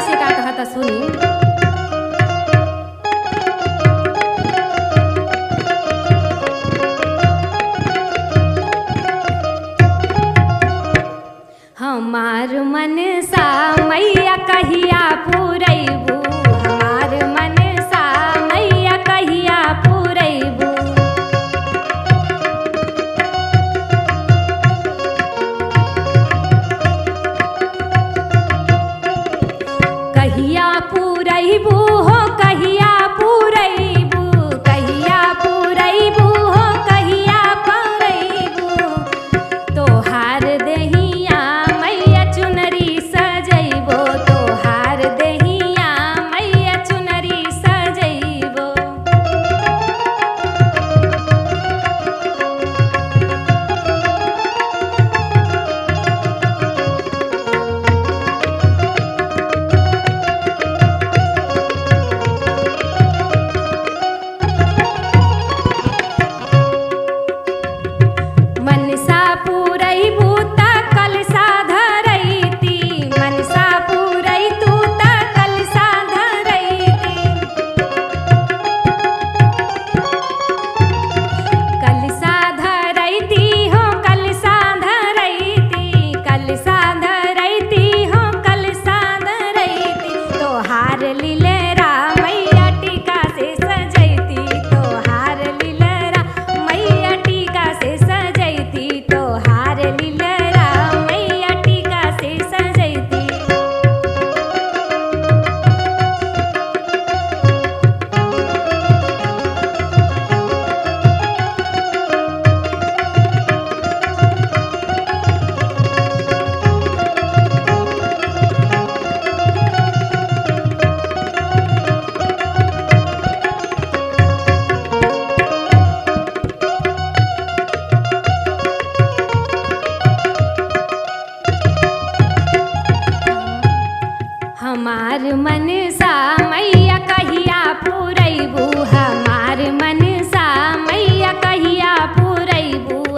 कैसे का कहा था सुनी। हमार मन सा मैया कहिया पूरैबू, हमार मन सा मैया कहिया पूरैबू। कहिया पूरैबू हो कहिया पूरैबू, कहिया पूरैबू हो कहिया पूरैबू। तोहार देहिया मैया चुनरी सजैबो, तोहार देहिया मैया चुनरी सजैबो। मनसा पूरैबू त कलसा धरैती, मनसा पूरैतू त कलसा धरैती। कलसा धरैती हो कलसा धरैती, कलसा धरैती हो कलसा धरैती। तोहार लीलरा मैया टीका से सजैती, तोहार लीलरा मैया टीका से सजैती, तोहार लीलरा मैया टीका से सजैती। हमार मन सा मैया कहिया पूरैबू, हमार मन सा मैया कहिया पूरैबू।